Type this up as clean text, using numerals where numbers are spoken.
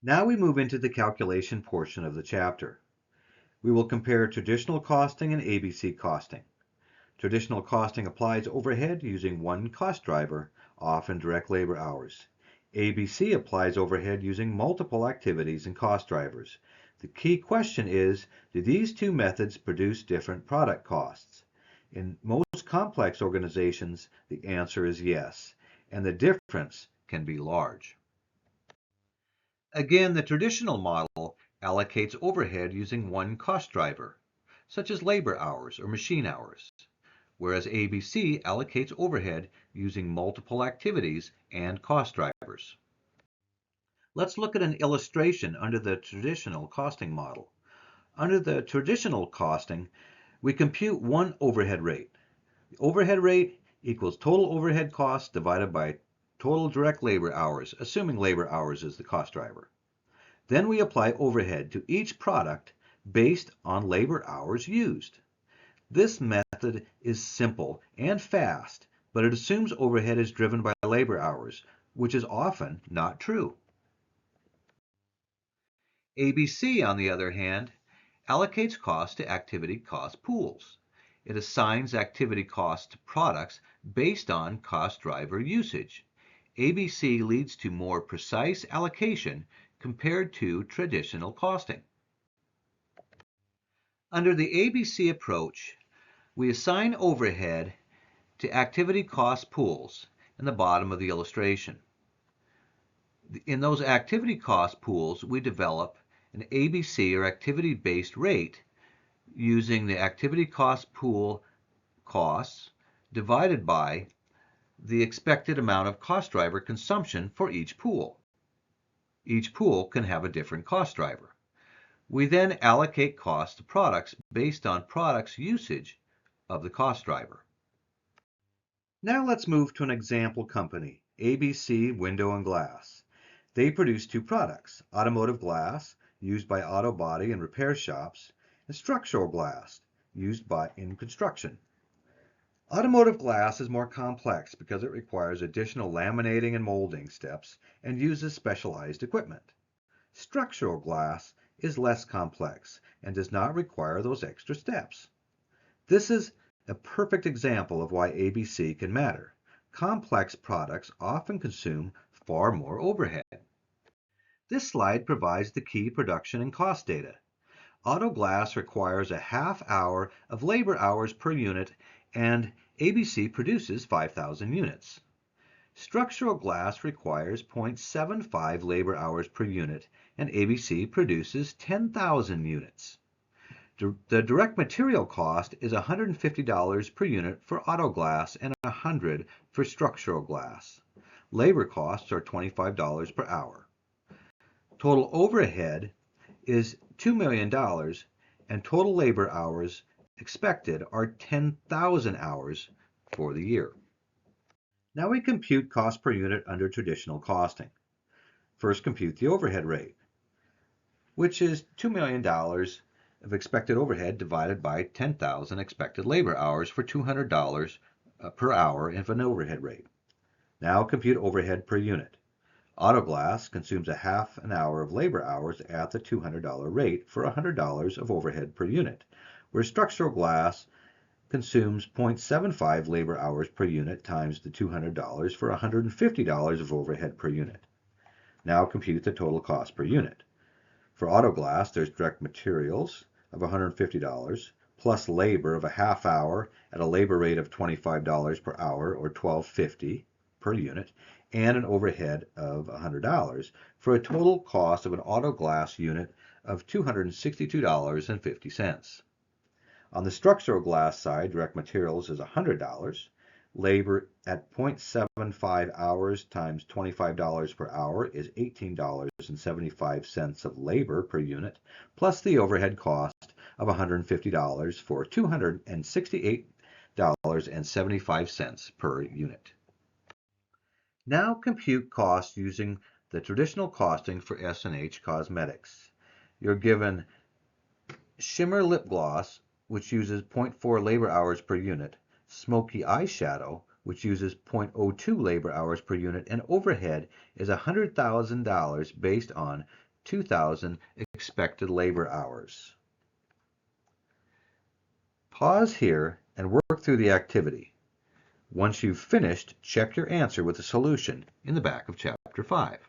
Now we move into the calculation portion of the chapter. We will compare traditional costing and ABC costing. Traditional costing applies overhead using one cost driver, often direct labor hours. ABC applies overhead using multiple activities and cost drivers. The key question is, do these two methods produce different product costs? In most complex organizations, the answer is yes, and the difference can be large. Again, the traditional model allocates overhead using one cost driver, such as labor hours or machine hours, whereas ABC allocates overhead using multiple activities and cost drivers. Let's look at an illustration under the traditional costing model. Under the traditional costing, we compute one overhead rate. The overhead rate equals total overhead costs divided by total direct labor hours, assuming labor hours is the cost driver. Then we apply overhead to each product based on labor hours used. This method is simple and fast, but it assumes overhead is driven by labor hours, which is often not true. ABC, on the other hand, allocates costs to activity cost pools. It assigns activity costs to products based on cost driver usage. ABC leads to more precise allocation compared to traditional costing. Under the ABC approach, we assign overhead to activity cost pools in the bottom of the illustration. In those activity cost pools, we develop an ABC or activity-based rate using the activity cost pool costs divided by the expected amount of cost driver consumption for each pool. Each pool can have a different cost driver. We then allocate costs to products based on products' usage of the cost driver. Now let's move to an example company, ABC Window and Glass. They produce two products, automotive glass, used by auto body and repair shops, and structural glass, used in construction. Automotive glass is more complex because it requires additional laminating and molding steps and uses specialized equipment. Structural glass is less complex and does not require those extra steps. This is a perfect example of why ABC can matter. Complex products often consume far more overhead. This slide provides the key production and cost data. Auto glass requires a half hour of labor hours per unit, and ABC produces 5,000 units. Structural glass requires 0.75 labor hours per unit, and ABC produces 10,000 units. The direct material cost is $150 per unit for auto glass and $100 for structural glass. Labor costs are $25 per hour. Total overhead is $2 million, and total labor hours expected are 10,000 hours for the year. Now we compute cost per unit under traditional costing. First, compute the overhead rate, which is $2 million of expected overhead divided by 10,000 expected labor hours for $200 per hour of an overhead rate. Now compute overhead per unit. Auto glass consumes a half an hour of labor hours at the $200 rate for $100 of overhead per unit, where structural glass consumes 0.75 labor hours per unit times the $200 for $150 of overhead per unit. Now compute the total cost per unit. For auto glass, there's direct materials of $150 plus labor of a half hour at a labor rate of $25 per hour or $12.50 per unit, and an overhead of $100 for a total cost of an auto glass unit of $262.50. On the structural glass side, direct materials is $100. Labor at 0.75 hours times $25 per hour is $18.75 of labor per unit, plus the overhead cost of $150 for $268.75 per unit. Now compute costs using the traditional costing for S&H Cosmetics. You're given shimmer lip gloss, which uses 0.4 labor hours per unit, smoky eyeshadow, which uses 0.02 labor hours per unit, and overhead is $100,000 based on 2,000 expected labor hours. Pause here and work through the activity. Once you've finished, check your answer with the solution in the back of Chapter 5.